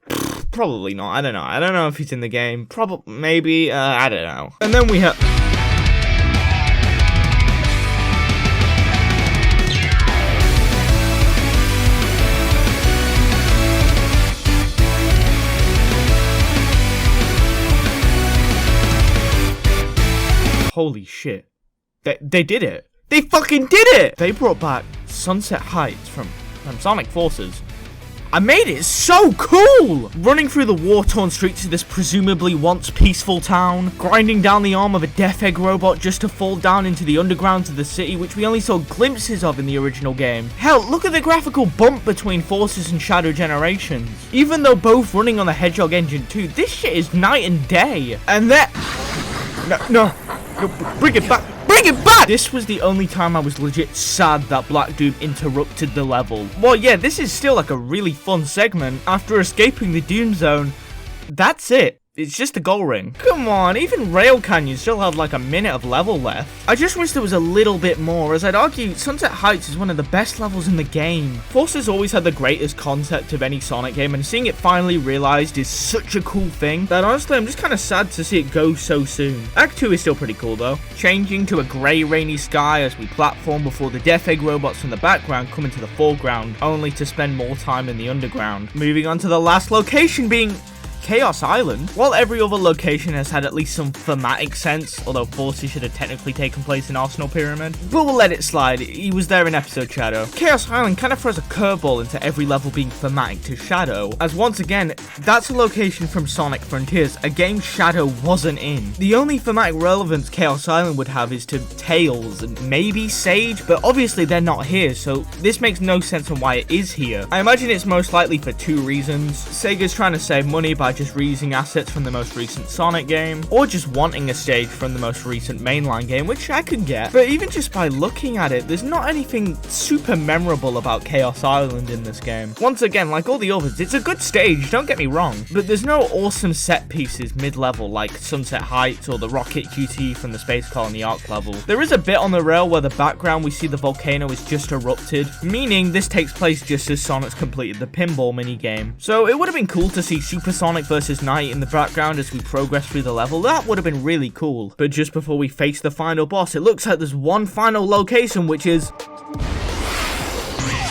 probably not, I don't know if he's in the game, probably, maybe, I don't know. And then we have... Holy shit. They did it. They fucking did it! They brought back Sunset Heights from Sonic Forces. I made it so cool! Running through the war-torn streets of this presumably once peaceful town, grinding down the arm of a Death Egg robot just to fall down into the undergrounds of the city, which we only saw glimpses of in the original game. Hell, look at the graphical bump between Forces and Shadow Generations. Even though both running on the Hedgehog engine too, this shit is night and day. And that... No, bring it back! Bring it back! This was the only time I was legit sad that Black Doom interrupted the level. Well, yeah, this is still like a really fun segment. After escaping the Doom Zone, that's it. It's just a goal ring. Come on, even Rail Canyon still had like a minute of level left. I just wish there was a little bit more, as I'd argue Sunset Heights is one of the best levels in the game. Forces always had the greatest concept of any Sonic game, and seeing it finally realized is such a cool thing that honestly I'm just kind of sad to see it go so soon. Act 2 is still pretty cool though. Changing to a grey rainy sky as we platform before the Death Egg robots from the background come into the foreground, only to spend more time in the underground. Moving on to the last location being Chaos Island. While every other location has had at least some thematic sense, although Forces should have technically taken place in Arsenal Pyramid, but we'll let it slide, he was there in episode Shadow. Chaos Island kind of throws a curveball into every level being thematic to Shadow, as once again, that's a location from Sonic Frontiers, a game Shadow wasn't in. The only thematic relevance Chaos Island would have is to Tails and maybe Sage, but obviously they're not here, so this makes no sense on why it is here. I imagine it's most likely for 2 reasons. Sega's trying to save money by just reusing assets from the most recent Sonic game, or just wanting a stage from the most recent mainline game, which I could get, but even just by looking at it, there's not anything super memorable about Chaos Island in this game. Once again, like all the others, it's a good stage, don't get me wrong, but there's no awesome set pieces mid-level like Sunset Heights or the Rocket QTE from the Space Colony Arc level. There is a bit on the rail where the background we see the volcano is just erupted, meaning this takes place just as Sonic's completed the pinball minigame. So it would have been cool to see Super Sonic vs. Knight in the background as we progress through the level. That would have been really cool. But just before we face the final boss, it looks like there's one final location, which is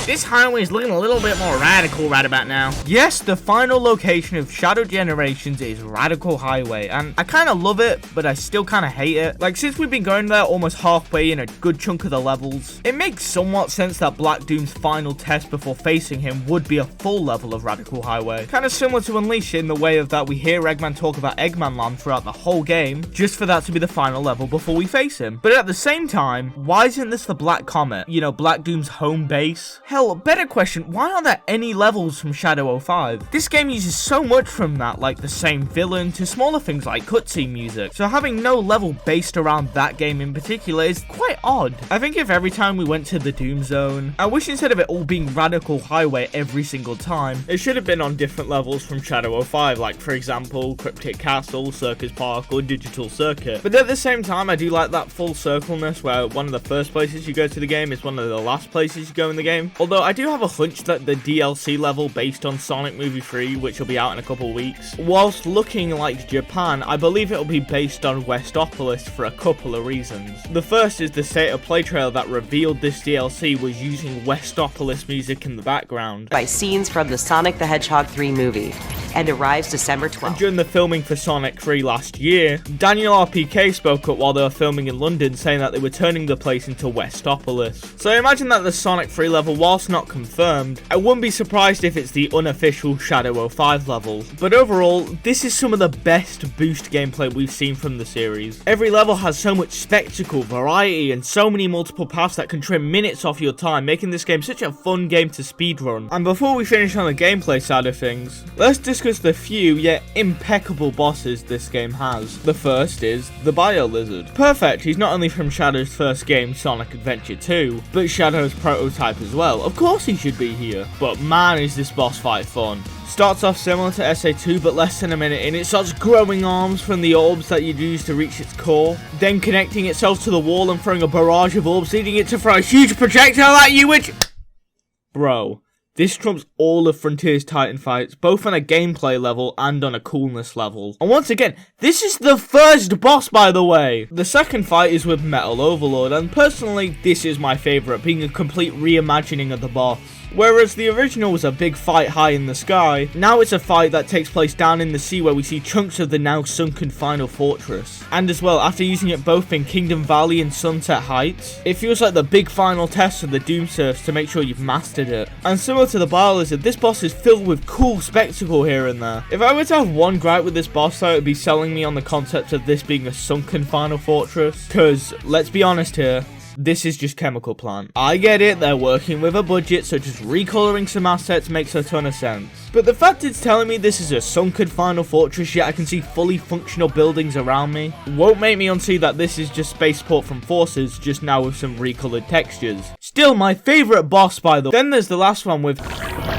This highway is looking a little bit more radical right about now. Yes, the final location of Shadow Generations is Radical Highway, and I kind of love it, but I still kind of hate it. Like, since we've been going there almost halfway in a good chunk of the levels, it makes somewhat sense that Black Doom's final test before facing him would be a full level of Radical Highway. Kind of similar to Unleash in the way of that we hear Eggman talk about Eggman Land throughout the whole game, just for that to be the final level before we face him. But at the same time, why isn't this the Black Comet? You know, Black Doom's home base? Hell, better question, why aren't there any levels from Shadow 05? This game uses so much from that, like the same villain, to smaller things like cutscene music, so having no level based around that game in particular is quite odd. I think if every time we went to the Doom Zone, I wish instead of it all being Radical Highway every single time, it should have been on different levels from Shadow 05, like for example, Cryptic Castle, Circus Park, or Digital Circuit. But at the same time, I do like that full circleness where one of the first places you go to the game is one of the last places you go in the game. Although I do have a hunch that the DLC level based on Sonic Movie 3, which will be out in a couple weeks, whilst looking like Japan, I believe it will be based on Westopolis for a couple of reasons. The first is the State of Play trailer that revealed this DLC was using Westopolis music in the background. By scenes from the Sonic the Hedgehog 3 movie, and arrives December 12th. And during the filming for Sonic 3 last year, Daniel RPK spoke up while they were filming in London saying that they were turning the place into Westopolis. So I imagine that the Sonic 3 level, whilst not confirmed, I wouldn't be surprised if it's the unofficial Shadow 05 level. But overall, this is some of the best boost gameplay we've seen from the series. Every level has so much spectacle, variety, and so many multiple paths that can trim minutes off your time, making this game such a fun game to speedrun. And before we finish on the gameplay side of things, let's discuss the few yet impeccable bosses this game has. The first is the Bio Lizard. Perfect, he's not only from Shadow's first game, Sonic Adventure 2, but Shadow's prototype as well. Of course he should be here, but man is this boss fight fun. Starts off similar to SA2, but less than a minute in, it starts growing arms from the orbs that you'd use to reach its core, then connecting itself to the wall and throwing a barrage of orbs, leading it to throw a huge projectile at you, which... Bro. This trumps all of Frontier's Titan fights, both on a gameplay level and on a coolness level. And once again, this is the first boss, by the way! The second fight is with Metal Overlord, and personally, this is my favourite, being a complete reimagining of the boss. Whereas the original was a big fight high in the sky, now it's a fight that takes place down in the sea where we see chunks of the now sunken final fortress. And as well, after using it both in Kingdom Valley and Sunset Heights, it feels like the big final test of the Doom Surfs to make sure you've mastered it. And similar to the Bio Lizard, this boss is filled with cool spectacle here and there. If I were to have one gripe with this boss though, it would be selling me on the concept of this being a sunken final fortress, cause let's be honest here, this is just Chemical Plant. I get it, they're working with a budget, so just recoloring some assets makes a ton of sense. But the fact it's telling me this is a sunken final fortress, yet I can see fully functional buildings around me, won't make me unsee that this is just spaceport from Forces, just now with some recolored textures. Still my favourite boss, by the way. Then there's the last one with...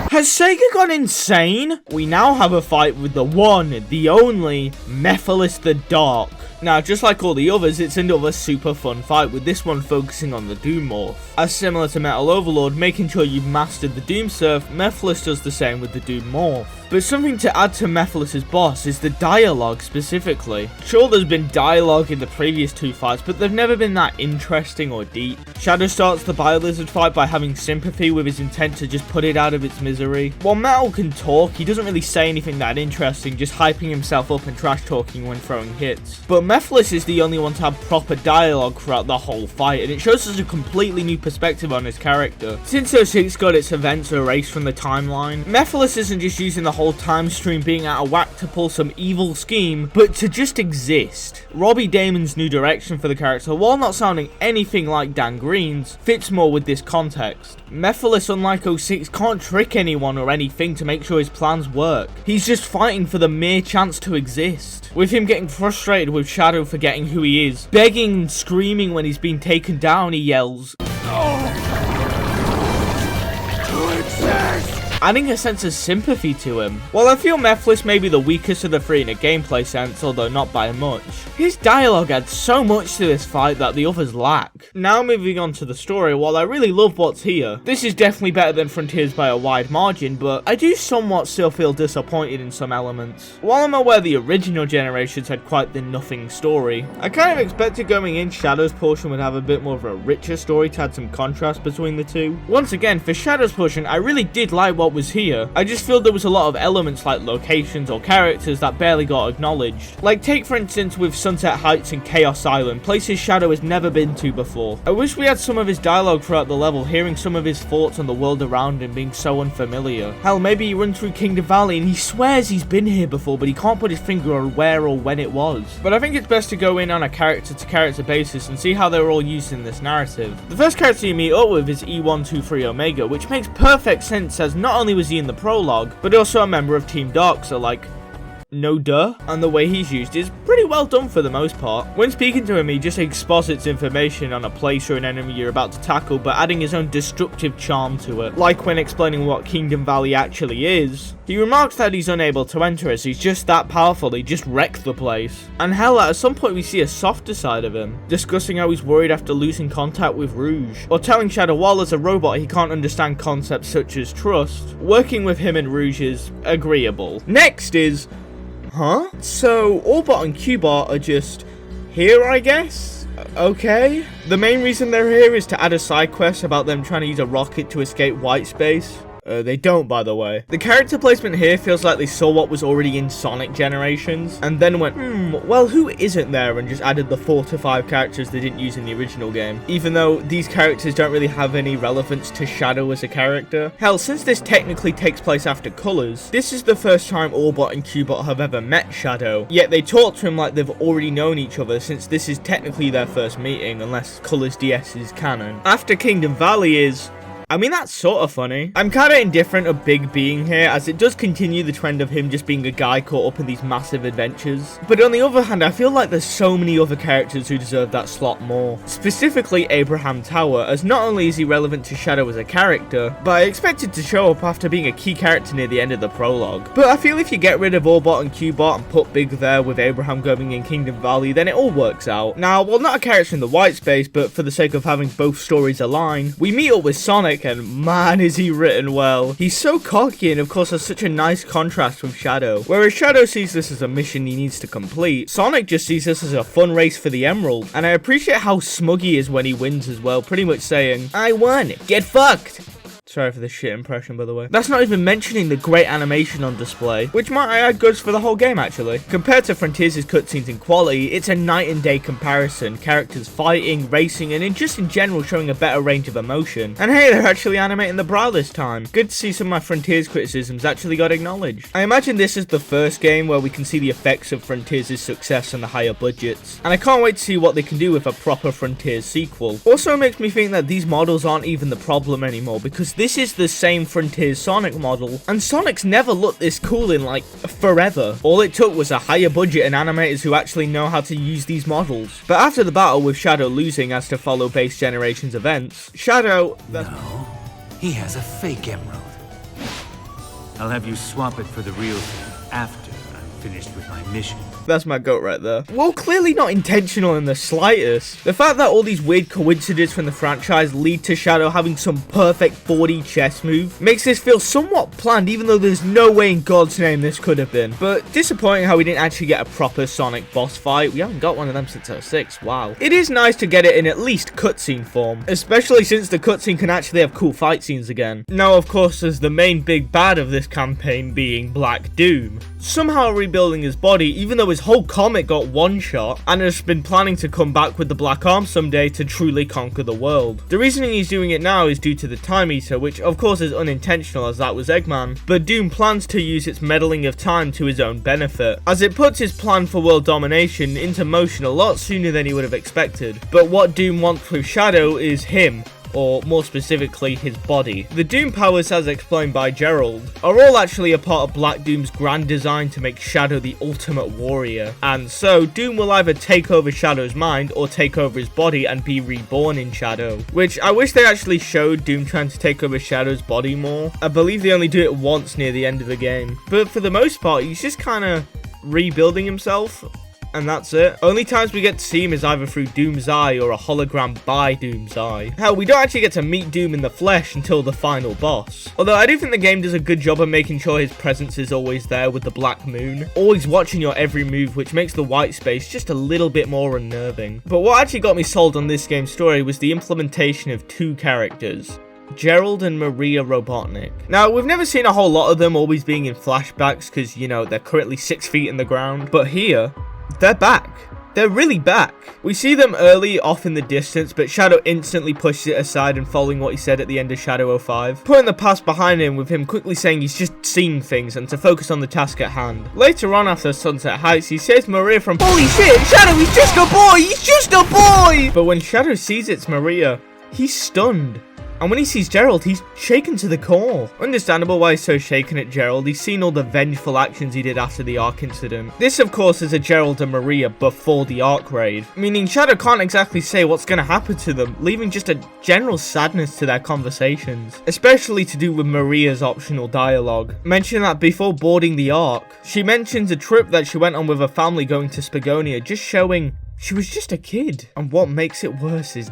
Has Sega gone insane? We now have a fight with the one, the only, Mephiles the Dark. Now, just like all the others, it's another super fun fight, with this one focusing on the Doom Morph. As similar to Metal Overlord, making sure you've mastered the Doom Surf, Mephiles does the same with the Doom Morph. But something to add to Mephiles' boss is the dialogue specifically. Sure, there's been dialogue in the previous two fights, but they've never been that interesting or deep. Shadow starts the Bio Lizard fight by having sympathy with his intent to just put it out of its misery. While Metal can talk, he doesn't really say anything that interesting, just hyping himself up and trash talking when throwing hits. But Mephiles is the only one to have proper dialogue throughout the whole fight, and it shows us a completely new perspective on his character. Since 06 got its events erased from the timeline, Mephiles isn't just using the whole time stream being out of whack to pull some evil scheme, but to just exist. Robbie Damon's new direction for the character, while not sounding anything like Dan Green's, fits more with this context. Mephiles, unlike 06, can't trick anyone or anything to make sure his plans work. He's just fighting for the mere chance to exist. With him getting frustrated with Shadow forgetting who he is, begging and screaming when he's been taken down, he yells, To exist! adding a sense of sympathy to him. While I feel Mephiles may be the weakest of the three in a gameplay sense, although not by much, his dialogue adds so much to this fight that the others lack. Now moving on to the story, while I really love what's here, this is definitely better than Frontiers by a wide margin, but I do somewhat still feel disappointed in some elements. While I'm aware the original generations had quite the nothing story, I kind of expected going in Shadow's portion would have a bit more of a richer story to add some contrast between the two. Once again, for Shadow's portion, I really did like what was here. I just feel there was a lot of elements like locations or characters that barely got acknowledged. Like take for instance with Sunset Heights and Chaos Island, places Shadow has never been to before. I wish we had some of his dialogue throughout the level, hearing some of his thoughts on the world around him being so unfamiliar. Hell, maybe he runs through Kingdom Valley and he swears he's been here before, but he can't put his finger on where or when it was. But I think it's best to go in on a character to character basis and see how they're all used in this narrative. The first character you meet up with is E123 Omega, which makes perfect sense as not only was he in the prologue, but also a member of Team Dark, so like, no duh, and the way he's used is pretty well done for the most part. When speaking to him, he just exposits information on a place or an enemy you're about to tackle, but adding his own destructive charm to it. Like when explaining what Kingdom Valley actually is, he remarks that he's unable to enter as he's just that powerful, he just wrecked the place. And hell, at some point we see a softer side of him, discussing how he's worried after losing contact with Rouge, or telling Shadow while as a robot he can't understand concepts such as trust. Working with him and Rouge is agreeable. Next is, huh? So, Orbot and Cubot are just here, I guess? Okay. The main reason they're here is to add a side quest about them trying to use a rocket to escape white space. They don't, by the way. The character placement here feels like they saw what was already in Sonic Generations, and then went, well, who isn't there, and just added the 4 to 5 characters they didn't use in the original game, even though these characters don't really have any relevance to Shadow as a character. Hell, since this technically takes place after Colors, this is the first time Orbot and Cubot have ever met Shadow, yet they talk to him like they've already known each other since this is technically their first meeting, unless Colors DS is canon. After Kingdom Valley is, I mean, that's sort of funny. I'm kind of indifferent of Big being here, as it does continue the trend of him just being a guy caught up in these massive adventures. But on the other hand, I feel like there's so many other characters who deserve that slot more. Specifically Abraham Tower, as not only is he relevant to Shadow as a character, but I expected to show up after being a key character near the end of the prologue. But I feel if you get rid of Orbot and Cubot and put Big there with Abraham going in Kingdom Valley, then it all works out. Now, while not a character in the white space, but for the sake of having both stories align, we meet up with Sonic, and man is he written well. He's so cocky and of course has such a nice contrast with Shadow. Whereas Shadow sees this as a mission he needs to complete, Sonic just sees this as a fun race for the Emerald. And I appreciate how smug he is when he wins as well, pretty much saying, I won, get fucked. Sorry for the shit impression, by the way. That's not even mentioning the great animation on display, which might I add goes for the whole game, actually. Compared to Frontiers' cutscenes in quality, it's a night and day comparison. Characters fighting, racing, and just in general showing a better range of emotion. And hey, they're actually animating the brow this time. Good to see some of my Frontiers criticisms actually got acknowledged. I imagine this is the first game where we can see the effects of Frontiers' success and the higher budgets. And I can't wait to see what they can do with a proper Frontiers sequel. Also, it makes me think that these models aren't even the problem anymore, because this is the same Frontiers Sonic model, and Sonic's never looked this cool in like forever. All it took was a higher budget and animators who actually know how to use these models. But after the battle with Shadow losing as to follow base generations events, Shadow... No, he has a fake emerald. I'll have you swap it for the real thing after I'm finished with my mission. That's my goat right there. Well, clearly not intentional in the slightest. The fact that all these weird coincidences from the franchise lead to Shadow having some perfect 4D chess move makes this feel somewhat planned, even though there's no way in God's name this could have been. But disappointing how we didn't actually get a proper Sonic boss fight. We haven't got one of them since 06, wow. It is nice to get it in at least cutscene form, especially since the cutscene can actually have cool fight scenes again. Now, of course, there's the main big bad of this campaign being Black Doom. Somehow rebuilding his body, even though his whole comic got one shot, and has been planning to come back with the Black Arm someday to truly conquer the world. The reasoning he's doing it now is due to the Time Eater, which of course is unintentional as that was Eggman, but Doom plans to use its meddling of time to his own benefit, as it puts his plan for world domination into motion a lot sooner than he would have expected. But what Doom wants with Shadow is him. or more specifically, his body. The Doom powers, as explained by Gerald, are all actually a part of Black Doom's grand design to make Shadow the ultimate warrior, and so Doom will either take over Shadow's mind or take over his body and be reborn in Shadow, which I wish they actually showed Doom trying to take over Shadow's body more. I believe they only do it once near the end of the game, but for the most part, he's just kind of rebuilding himself, and that's it. Only times we get to see him is either through Doom's eye or a hologram by Doom's eye. Hell, we don't actually get to meet Doom in the flesh until the final boss. Although I do think the game does a good job of making sure his presence is always there with the Black Moon, always watching your every move, which makes the white space just a little bit more unnerving. But what actually got me sold on this game's story was the implementation of two characters, Gerald and Maria Robotnik. Now, we've never seen a whole lot of them always being in flashbacks because, you know, they're currently 6 feet in the ground, but here, they're back. They're really back. We see them early off in the distance, but Shadow instantly pushes it aside and following what he said at the end of Shadow 05, putting the past behind him with him quickly saying he's just seeing things and to focus on the task at hand. Later on after Sunset Heights, he saves Maria from "Holy shit, Shadow, he's just a boy! He's just a boy!" But when Shadow sees it's Maria, he's stunned. And when he sees Gerald, he's shaken to the core. Understandable why he's so shaken at Gerald. He's seen all the vengeful actions he did after the Ark incident. This, of course, is a Gerald and Maria before the Ark raid, meaning Shadow can't exactly say what's going to happen to them, leaving just a general sadness to their conversations, especially to do with Maria's optional dialogue. Mentioning that before boarding the Ark, she mentions a trip that she went on with her family going to Spagonia, just showing she was just a kid. And what makes it worse is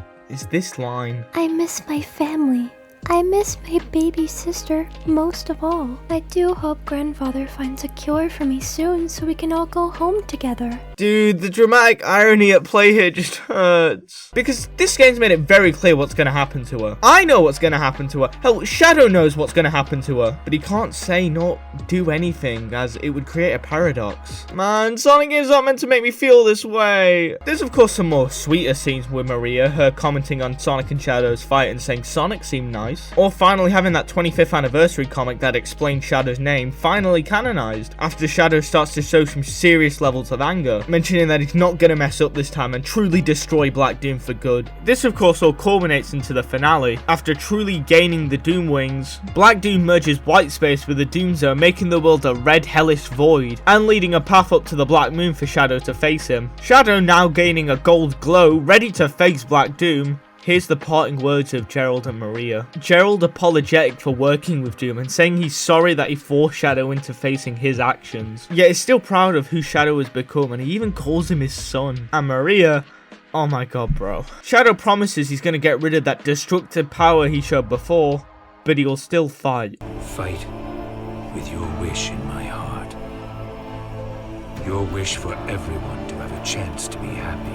this line. I miss my family. I miss my baby sister most of all. I do hope grandfather finds a cure for me soon so we can all go home together. Dude, the dramatic irony at play here just hurts. Because this game's made it very clear what's going to happen to her. I know what's going to happen to her. Hell, Shadow knows what's going to happen to her. But he can't say nor do anything, as it would create a paradox. Man, Sonic games aren't meant to make me feel this way. There's of course some more sweeter scenes with Maria, her commenting on Sonic and Shadow's fight and saying Sonic seemed nice. Or finally having that 25th anniversary comic that explained Shadow's name finally canonized, after Shadow starts to show some serious levels of anger, mentioning that he's not gonna mess up this time and truly destroy Black Doom for good. This of course all culminates into the finale. After truly gaining the Doom Wings, Black Doom merges white space with the Doom Zone, making the world a red hellish void, and leading a path up to the Black Moon for Shadow to face him. Shadow now gaining a gold glow, ready to face Black Doom. Here's the parting words of Gerald and Maria. Gerald apologetic for working with Doom and saying he's sorry that he forced Shadow into facing his actions, yet is still proud of who Shadow has become, and he even calls him his son. And Maria, oh my god, bro. Shadow promises he's gonna get rid of that destructive power he showed before, but he'll still fight. Fight with your wish in my heart. Your wish for everyone to have a chance to be happy.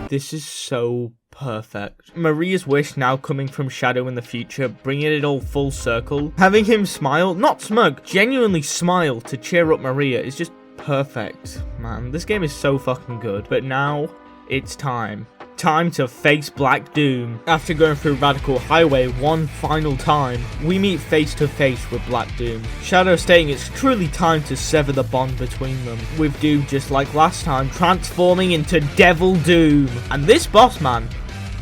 This is so perfect. Maria's wish now coming from Shadow in the future, bringing it all full circle. Having him smile, not smug, genuinely smile to cheer up Maria is just perfect. Man, this game is so fucking good. But now, it's time. Time to face Black Doom. After going through Radical Highway one final time, we meet face to face with Black Doom. Shadow stating it's truly time to sever the bond between them, with Doom just like last time transforming into Devil Doom. And this boss, man,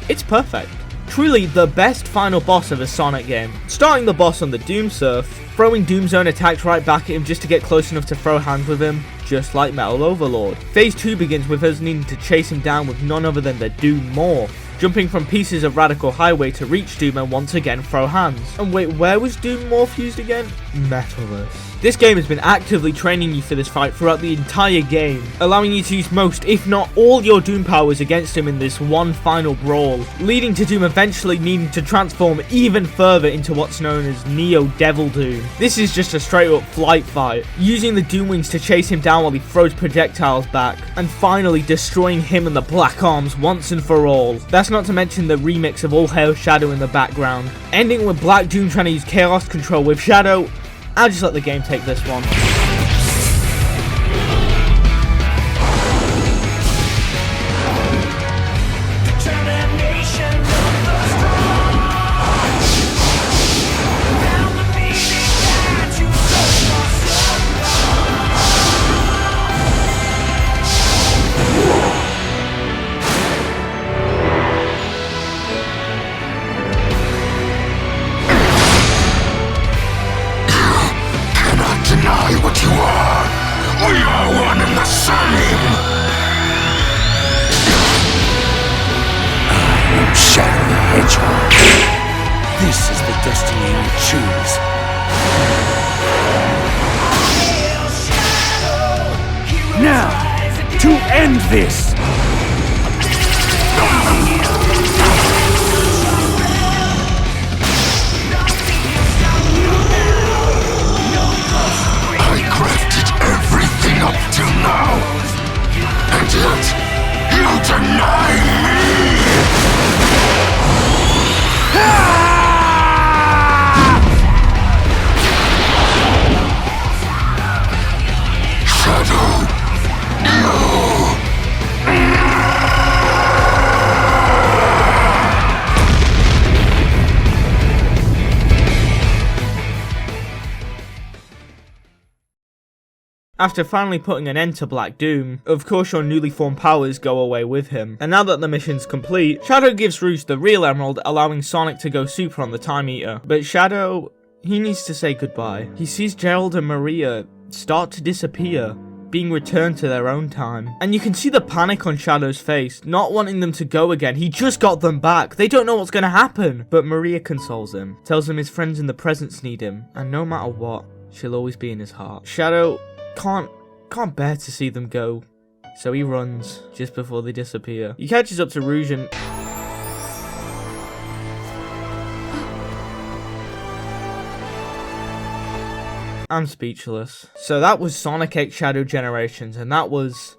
it's perfect. Truly the best final boss of a Sonic game. Starting the boss on the Doom Surf, throwing Doom's own attacks right back at him just to get close enough to throw hands with him, just like Metal Overlord. Phase 2 begins with us needing to chase him down with none other than the Doom Morph, jumping from pieces of Radical Highway to reach Doom and once again throw hands. And wait, where was Doom Morph used again? Metalus. This game has been actively training you for this fight throughout the entire game, allowing you to use most, if not all, your Doom powers against him in this one final brawl, leading to Doom eventually needing to transform even further into what's known as Neo Devil Doom. This is just a straight up flight fight, using the Doom Wings to chase him down while he throws projectiles back, and finally destroying him and the Black Arms once and for all. That's not to mention the remix of All Hail Shadow in the background, ending with Black Doom trying to use Chaos Control with Shadow. I'll just let the game take this one. this. I crafted everything up till now, and yet you deny me! Shadow, no! After finally putting an end to Black Doom, of course your newly formed powers go away with him. And now that the mission's complete, Shadow gives Rouge the real emerald, allowing Sonic to go super on the Time Eater. But Shadow, he needs to say goodbye. He sees Gerald and Maria start to disappear, being returned to their own time. And you can see the panic on Shadow's face, not wanting them to go again. He just got them back. They don't know what's gonna happen. But Maria consoles him, tells him his friends in the presence need him, and no matter what, she'll always be in his heart. Shadow can't bear to see them go, so he runs just before they disappear. He catches up to Rouge and I'm speechless. So that was Sonic X Shadow Generations, and that was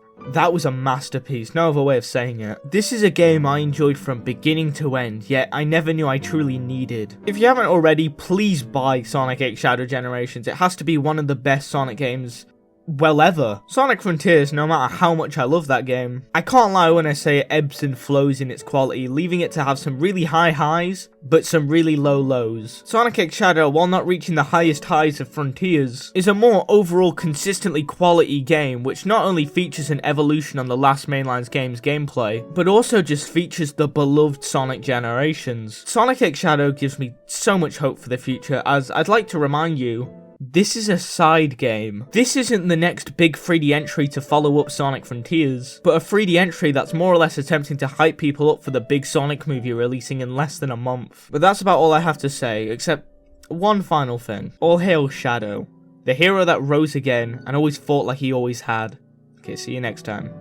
a masterpiece, no other way of saying it. This is a game I enjoyed from beginning to end, yet I never knew I truly needed. If you haven't already, please buy Sonic X Shadow Generations. It has to be one of the best Sonic games, well, ever. Sonic Frontiers, no matter how much I love that game, I can't lie when I say it ebbs and flows in its quality, leaving it to have some really high highs, but some really low lows. Sonic X Shadow, while not reaching the highest highs of Frontiers, is a more overall consistently quality game, which not only features an evolution on the last mainline game's gameplay, but also just features the beloved Sonic Generations. Sonic X Shadow gives me so much hope for the future, as I'd like to remind you, this is a side game. This isn't the next big 3D entry to follow up Sonic Frontiers, but a 3D entry that's more or less attempting to hype people up for the big Sonic movie releasing in less than a month. But that's about all I have to say, except one final thing. All hail Shadow, the hero that rose again and always fought like he always had. Okay, see you next time.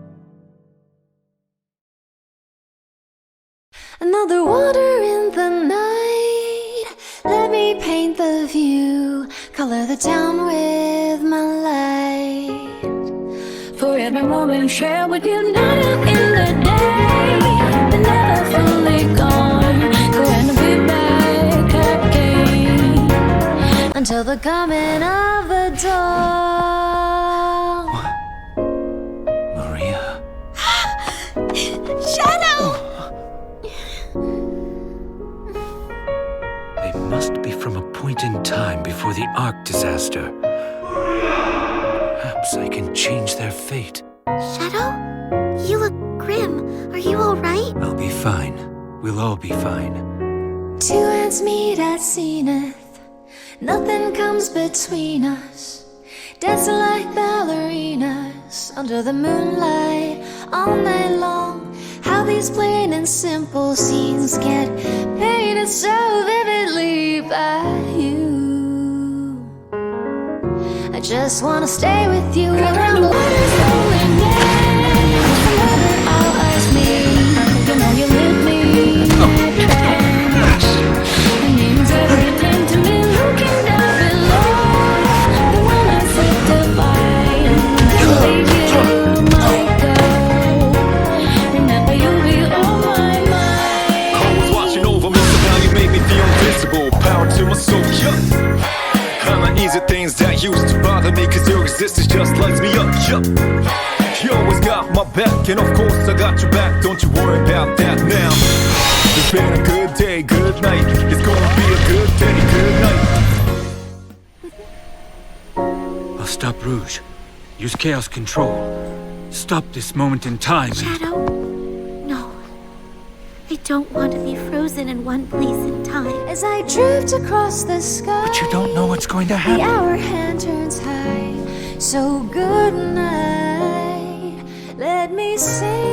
Another water in the night. Let me paint the view, color the town with my light. For every moment shared with you, night and in the day, but never fully gone. Going to be back again until the coming of the dawn. Maria. Shadow! They must be from a point in time before the Ark disaster. Perhaps I can change their fate. Shadow? You look grim. Are you alright? I'll be fine. We'll all be fine. Two ends meet at zenith. Nothing comes between us. Dancing like ballerinas under the moonlight all night long. How these plain and simple scenes get painted so vividly by you. I just wanna stay with you around the waters rolling in. Whenever our eyes meet, you know you lit me at trance. It means everything to me looking down below. The one I said divine, the way you might go. Remember you'll be on my mind. I was watching over me, so now you make me feel invincible. Power to my soul, yeah. How the easy things that used to bother me, cause your existence just lights me up, yeah. You always got my back, and of course I got your back. Don't you worry about that now. It's been a good day, good night. It's gonna be a good day, good night. I'll stop Rouge. Use Chaos Control. Stop this moment in time. Shadow? No. I don't want to be frozen in one place in time. As I drift across the sky, But you don't know what's going to the happen. hour hand turns high. So good night. Let me say